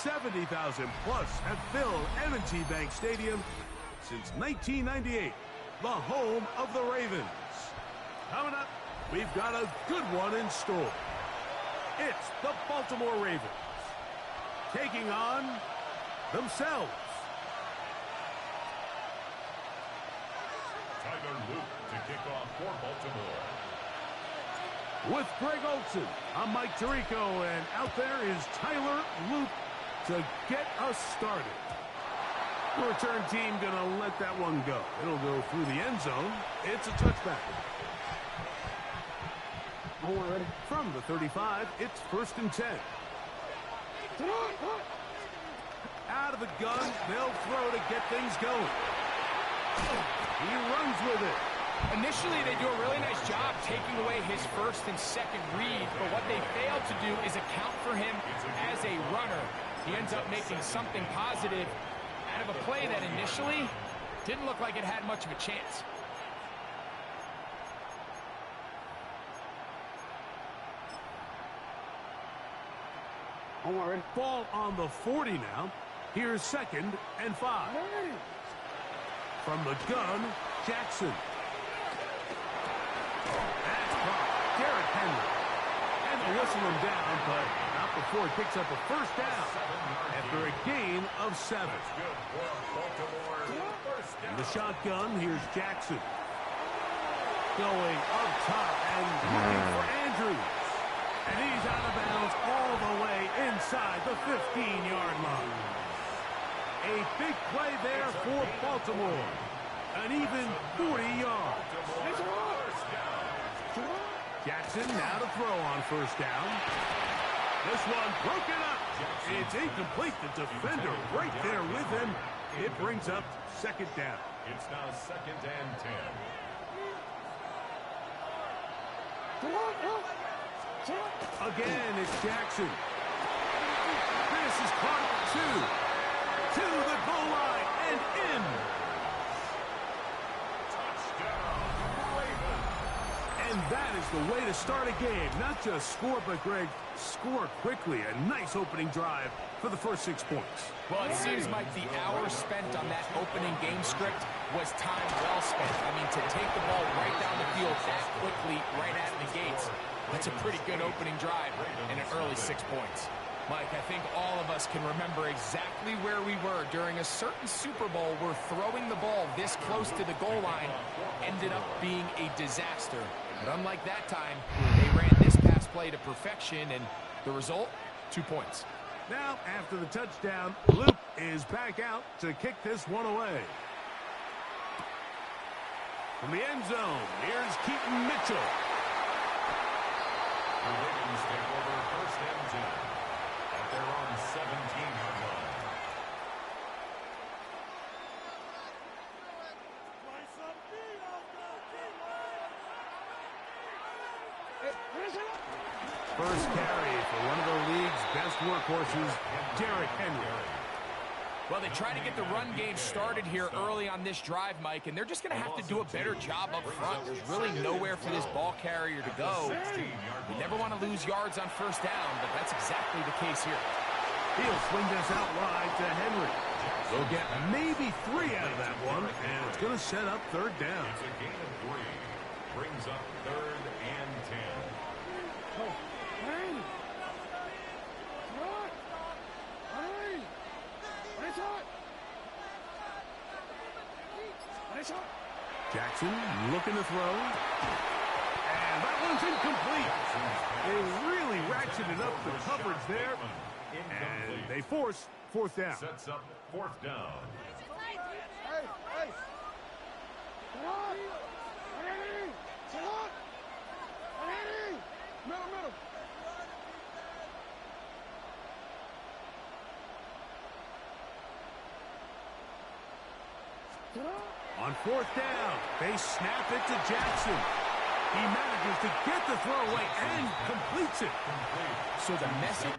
70,000 plus have filled M&T Bank Stadium since 1998, the home of the Ravens. Coming up, we've got a good one in store. It's the Baltimore Ravens taking on themselves. Tyler Luke to kick off for Baltimore. With Greg Olsen, I'm Mike Tirico, and out there is Tyler Luke to get us started. The return team gonna let that one go. It'll go through the end zone. It's a touchback. From the 35, it's 1st and 10. Out of the gun, they'll throw to get things going. He runs with it. Initially, they do a really nice job taking away his first and second read, but what they fail to do is account for him as a runner. He ends up making something positive out of a play that initially didn't look like it had much of a chance. Ball on the 40 now. Here's 2nd and 5. From the gun, Jackson. That's caught. Derrick Henry. And they whistle him down, but not before he picks up a 1st down after a gain of 7. In the shotgun, here's Jackson. Going up top and looking for Andrews. And he's out of bounds all the way inside the 15-yard line. A big play there for Baltimore. An even 40 yards. Jackson now to throw on 1st down. This one broken up. It's incomplete. The defender right there with him. It brings up 2nd down. It's now 2nd and 10. Again, it's Jackson. This is caught at 2. To the goal line and in. And that is the way to start a game. Not just score, but, Greg, score quickly. A nice opening drive for the first 6 points. Well, it seems like the hours spent on that opening game script was time well spent. I mean, to take the ball right down the field that quickly, right out of the gates, that's a pretty good opening drive and an early 6 points. Mike, I think all of us can remember exactly where we were during a certain Super Bowl where throwing the ball this close to the goal line ended up being a disaster. But unlike that time, they ran this pass play to perfection, and the result, 2 points. Now, after the touchdown, Luke is back out to kick this one away. From the end zone, here's Keaton Mitchell. The Ravens take over 1st and 10 at their own 17-yard line. First carry for one of the league's best workhorses, Derrick Henry. Well, they try to get the run game started here early on this drive, Mike, and they're just going to have to do a better job up front. There's really nowhere for this ball carrier to go. You never want to lose yards on 1st down, but that's exactly the case here. He'll swing this out wide to Henry. They'll get maybe 3 out of that one, and it's going to set up 3rd down. It's a gain of 3. Brings up 3rd and 10. Jackson looking to throw. And that one's incomplete. They really ratcheted up the coverage there. And they force 4th down. Sets up 4th down. On 4th down, they snap it to Jackson. He manages to get the throw away and completes it. So the message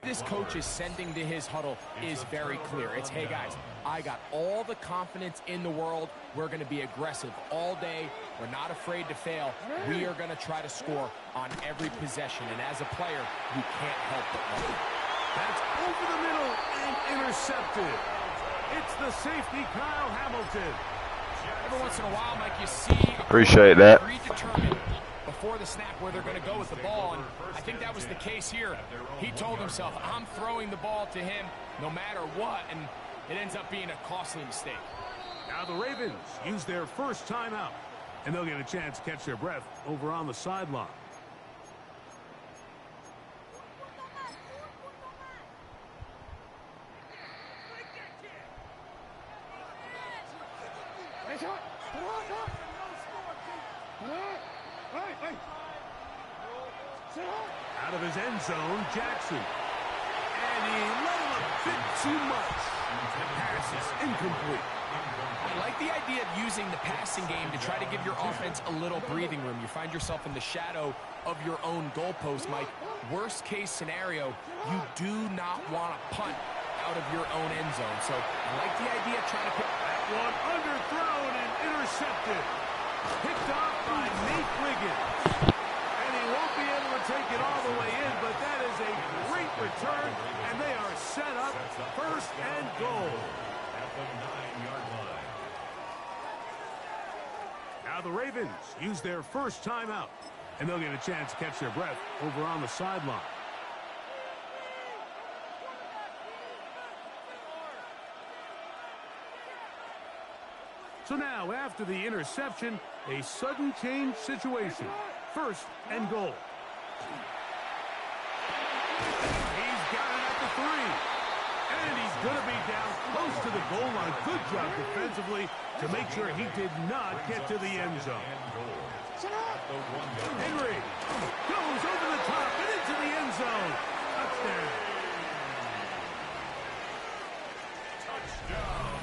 This coach is sending to his huddle is very clear. It's, hey guys, I got all the confidence in the world. We're going to be aggressive all day. We're not afraid to fail. We are going to try to score on every possession. And as a player, you can't help but love it. That's over the middle and intercepted. It's the safety, Kyle Hamilton. Every once in a while, Mike, you see Appreciate that. predetermined before the snap where they're going to go with the ball, and I think that was the case here. He told himself, I'm throwing the ball to him no matter what, and it ends up being a costly mistake. Now the Ravens use their first timeout, and they'll get a chance to catch their breath over on the sideline. Out of his end zone, Jackson. And he let him a bit too much. Pass is incomplete. I like the idea of using the passing game to try to give your offense a little breathing room. You find yourself in the shadow of your own goalpost, Mike. Worst case scenario, you do not want to punt out of your own end zone. So I like the idea of trying to pick that one underthrown and intercepted. Picked off by Nate Wiggins. And he won't be able to take it all the way in, but that is a great return, and they are set up first and goal. At the 9-yard line. Now the Ravens use their first timeout, and they'll get a chance to catch their breath over on the sideline. So now, after the interception, a sudden change situation. First and goal. He's got it at the 3. And he's going to be down close to the goal line. Good job defensively to make sure he did not get to the end zone. Henry goes over the top and into the end zone. Touchdown.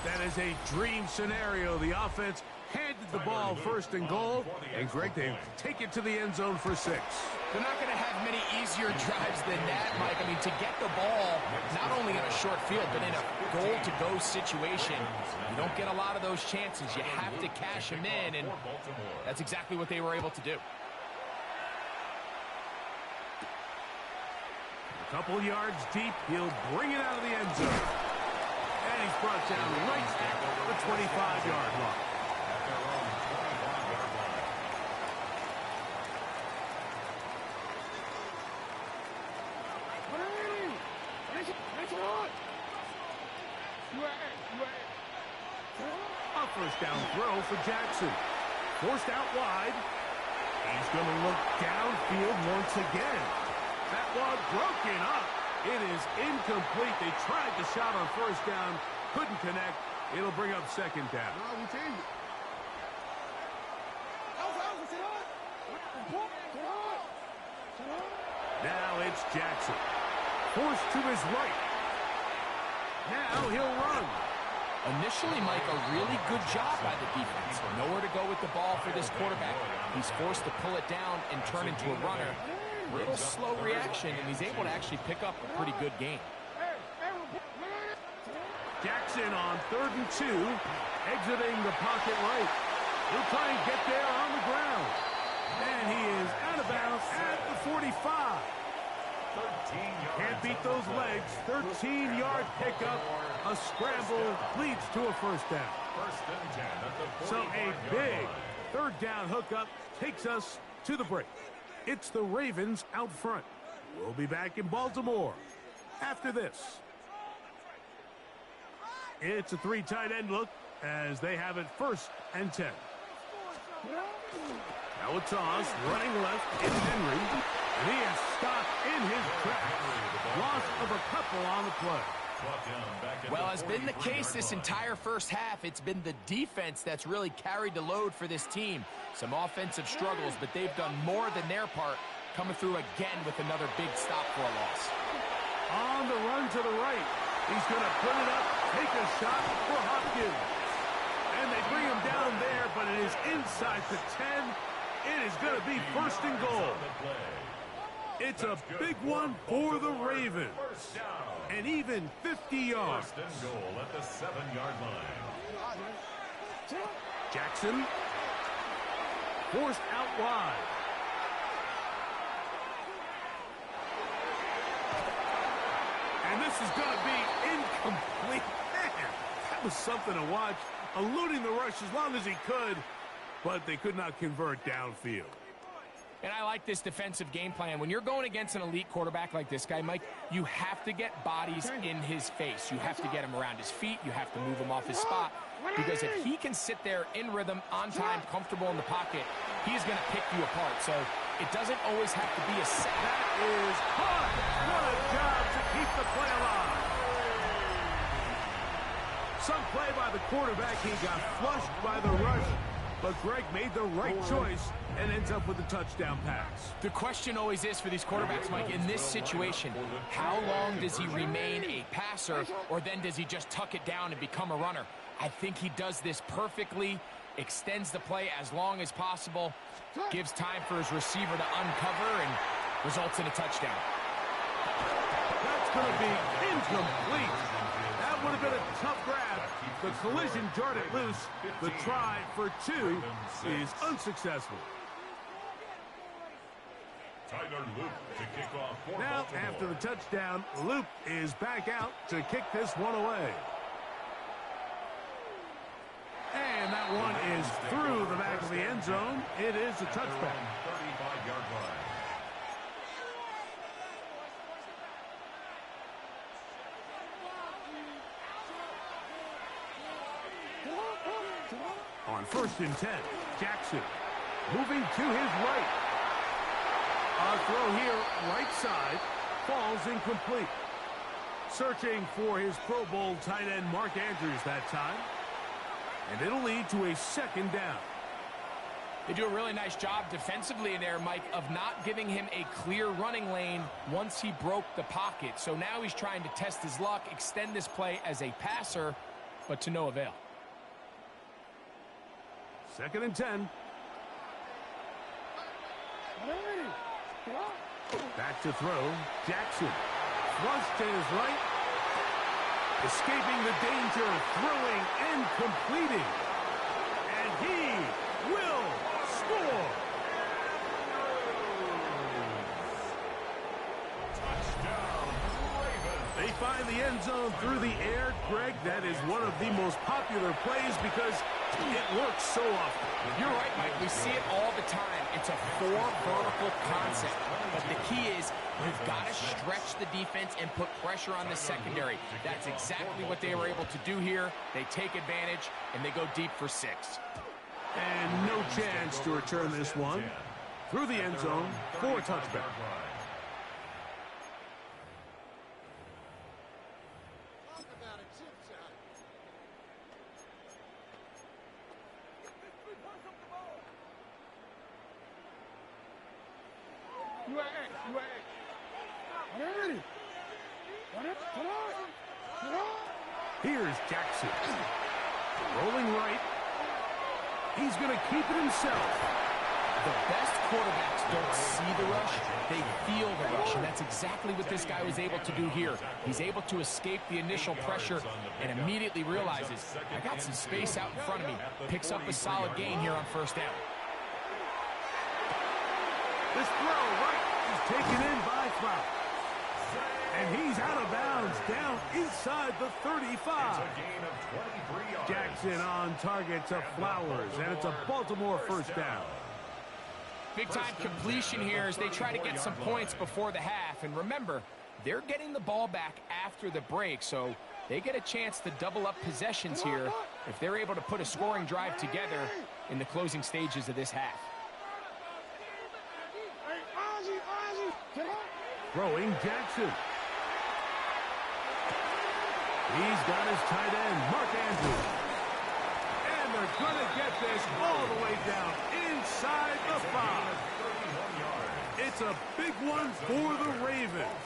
That is a dream scenario. The offense handed the ball first and goal. And Greg, they take it to the end zone for 6. They're not going to have many easier drives than that, Mike. I mean, to get the ball not only in a short field, but in a goal-to-go situation, you don't get a lot of those chances. You have to cash them in, and that's exactly what they were able to do. A couple yards deep, he'll bring it out of the end zone. And he's brought down right at the 25-yard line. A first down throw for Jackson. Forced out wide. He's going to look downfield once again. That one broken up. It is incomplete. They tried the shot on first down. Couldn't connect. It'll bring up second down. Now it's Jackson. Forced to his right. Now he'll run. Initially, Mike, a really good job by the defense. Nowhere to go with the ball for this quarterback. He's forced to pull it down and turn into a runner. Little slow reaction, and he's able to actually pick up a pretty good game. Jackson on 3rd and 2, exiting the pocket right. He'll try and get there on the ground. And he is out of bounds at the 45. Can't beat those legs. 13-yard pickup. A scramble leads to a first down. So a big 3rd down hookup takes us to the break. It's the Ravens out front. We'll be back in Baltimore after this. It's a 3 tight end look as they have it 1st and 10. Now a toss, running left is Henry. And he is stopped in his tracks. Loss of a couple on the play. Well, has been the case this entire first half. It's been the defense that's really carried the load for this team. Some offensive struggles, but they've done more than their part, coming through again with another big stop for a loss. On the run to the right. He's going to put it up, take a shot for Hopkins. And they bring him down there, but it is inside the 10. It is going to be 1st and goal. It's a big one for the Ravens. And even 50 yards. First and goal at the 7-yard line. Jackson. Forced out wide. And this is going to be incomplete. Man, that was something to watch. Eluding the rush as long as he could, but they could not convert downfield. And I like this defensive game plan. When you're going against an elite quarterback like this guy, Mike, you have to get bodies in his face. You have to get him around his feet. You have to move him off his spot. Because if he can sit there in rhythm, on time, comfortable in the pocket, he's going to pick you apart. So it doesn't always have to be a sack. That is hard. What a job to keep the play alive. Some play by the quarterback. He got flushed by the rush. But Greg made the right choice and ends up with a touchdown pass. The question always is for these quarterbacks, Mike, in this situation, how long does he remain a passer, or then does he just tuck it down and become a runner? I think he does this perfectly, extends the play as long as possible, gives time for his receiver to uncover, and results in a touchdown. That's going to be incomplete. That would have been a tough grab. The collision jarred it loose. The try for 2 is unsuccessful. Tyler Luke to kick off for Now, Baltimore. after the touchdown, Luke is back out to kick this one away. And that one is through the back of the end zone. It is a touchback. 35-yard line. On 1st and 10, Jackson moving to his right. A throw here, right side, falls incomplete. Searching for his Pro Bowl tight end Mark Andrews that time. And it'll lead to a 2nd down. They do a really nice job defensively in there, Mike, of not giving him a clear running lane once he broke the pocket. So now he's trying to test his luck, extend this play as a passer, but to no avail. 2nd and 10. Back to throw. Jackson. Flush to his right. Escaping the danger. Throwing and completing. And he will score. Touchdown, Ravens. They find the end zone through the air. Greg, that is one of the most popular plays because it works so often. You're right, Mike. We see it all the time. It's a 4 vertical concept. But the key is you've got to stretch the defense and put pressure on the secondary. That's exactly what they were able to do here. They take advantage, and they go deep for 6. And no chance to return this one. Through the end zone for a touchback. Here's Jackson. Rolling right. He's going to keep it himself. The best quarterbacks don't see the rush, they feel the rush, and that's exactly what this guy was able to do here. He's able to escape the initial pressure and immediately realizes, I got some space out in front of me. Picks up a solid gain here on 1st down. This throw right is taken in by Flowers. And he's out of bounds down inside the 35. It's a gain of 23 yards. Jackson on target to Flowers, and it's a Baltimore 1st down. Big-time completion here as they try to get some points before the half. And remember, they're getting the ball back after the break, so they get a chance to double up possessions here if they're able to put a scoring drive together in the closing stages of this half. Throwing Jackson. He's got his tight end, Mark Andrews. And they're going to get this all the way down inside the 5. It's a big one for the Ravens.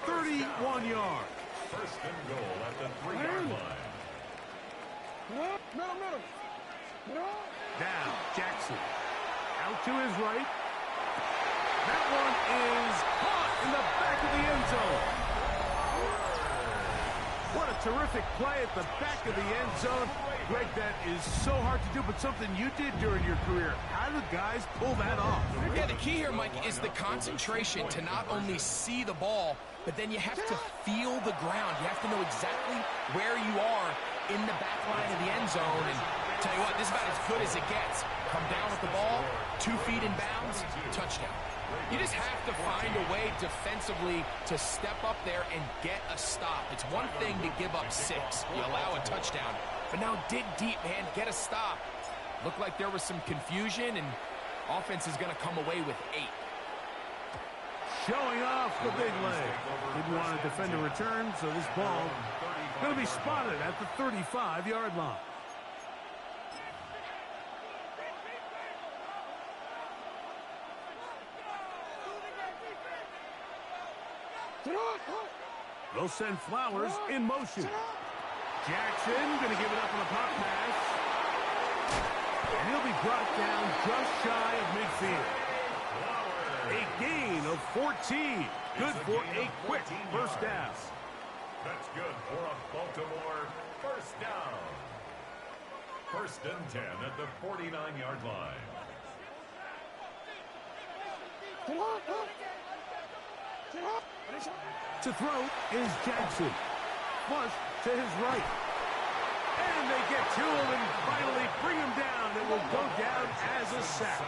31 yards. 1st and goal at the 3-yard line. Now, Jackson. Out to his right. That one is caught in the back of the end zone. What a terrific play at the back of the end zone. Greg, that is so hard to do, but something you did during your career. How do guys pull that off? Yeah, the key here, Mike, is the concentration to not only see the ball, but then you have to feel the ground. You have to know exactly where you are in the back line of the end zone. And tell you what, this is about as good as it gets. Come down with the ball, 2 feet in bounds, touchdown. You just have to find a way defensively to step up there and get a stop. It's one thing to give up 6. You allow a touchdown. But now dig deep, man. Get a stop. Looked like there was some confusion, and offense is going to come away with 8. Showing off the big leg. Didn't want to defend a return, so this ball going to be spotted at the 35-yard line. They'll send Flowers in motion. Jackson going to give it up on a pop pass. And he'll be brought down just shy of midfield. A gain of 14. Good for a quick first down. That's good for a Baltimore first down. 1st and 10 at the 49-yard line. To throw is Jackson. Flush to his right. And they get to him and finally bring him down. It will go down as a sack.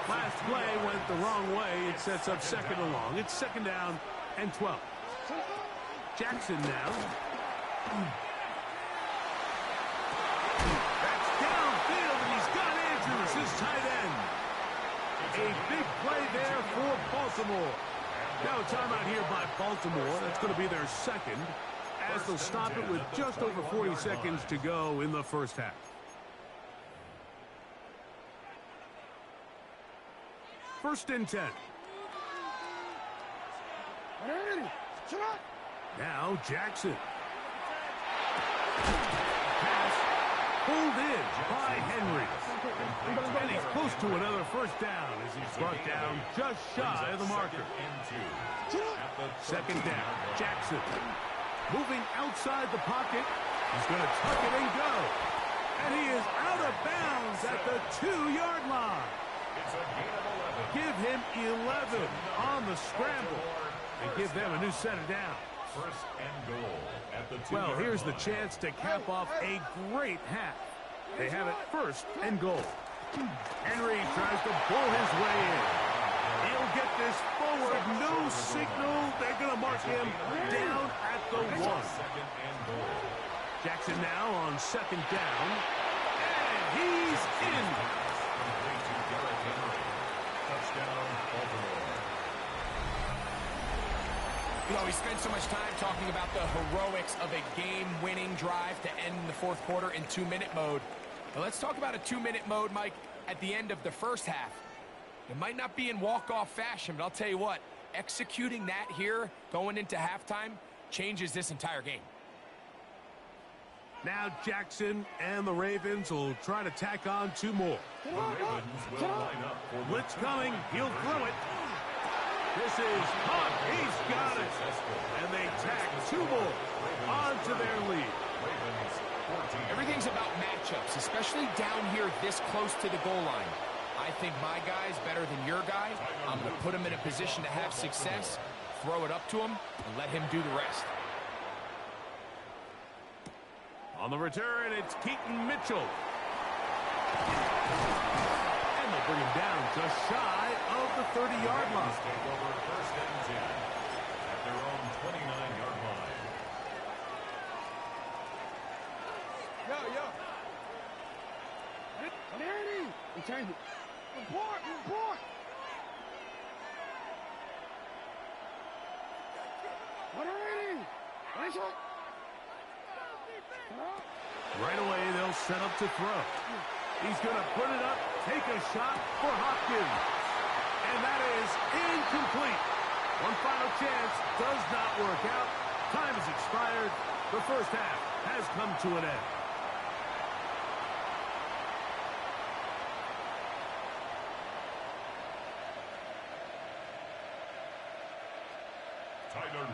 Last play went the wrong way. It sets up 2nd and long. It's 2nd down and 12. Jackson now. That's downfield, and he's got Andrews, his tight end. A big play there for Baltimore. Now a timeout here by Baltimore. That's going to be their 2nd, as they'll stop it with just over 40 seconds to go in the first half. First and 10. Now Jackson. Pass pulled in by Henry. And he's close to another first down as he's brought down just shy of the marker. 2nd down. Jackson moving outside the pocket. He's going to tuck it and go. And he is out of bounds at the 2-yard line. Give him 11 on the scramble and give them a new set of downs. 1st and goal at the 2-yard Well, here's the line. chance to cap off a great half. They have it 1st and goal. Henry tries to pull his way in. He'll get this forward. No signal. They're going to mark him down at the 1. 2nd and goal. Jackson now on 2nd down. And he's in. Complete to Derrick Henry. Touchdown, Baltimore. You know, we spent so much time talking about the heroics of a game-winning drive to end the 4th quarter in 2-minute mode. Now let's talk about a 2-minute mode, Mike, at the end of the first half. It might not be in walk-off fashion, but I'll tell you what, executing that here going into halftime changes this entire game. Now Jackson and the Ravens will try to tack on 2 more. The Ravens will line up for the Blitz coming. He'll throw it. This is caught. He's got it. And they tack 2 more onto their lead. Ravens 14. Everything's about matchups, especially down here this close to the goal line. I think my guy's better than your guy. I'm going to put him in a position to have success, throw it up to him, and let him do the rest. On the return, it's Keaton Mitchell. And they'll bring him down just shy of the 30-yard line. Take over 1st and 10 at their own 29-yard line. Yo. Return it. Report. Right away, they'll set up to throw. He's going to put it up, take a shot for Hopkins. And that is incomplete. One final chance does not work out. Time has expired. The first half has come to an end.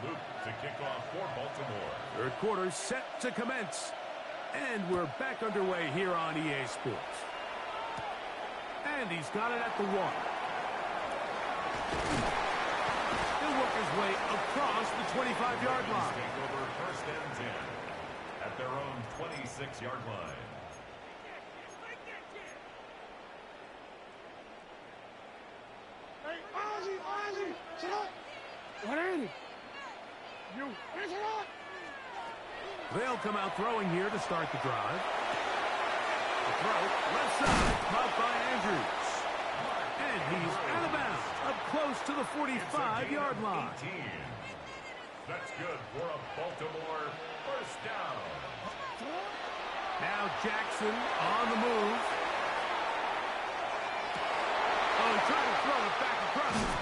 Luke to kick off for Baltimore. Third quarter set to commence. And we're back underway here on EA Sports. And he's got it at the 1. He'll work his way across the 25-yard line. Take over first and 10 at their own 26-yard line. Hey, Ozzy, sit up. What is it? You, sit up. They'll come out throwing here to start the drive. The throw, left side, caught by Andrews. And he's out of bounds, up close to the 45-yard line. 18. That's good for a Baltimore first down. Now Jackson on the move.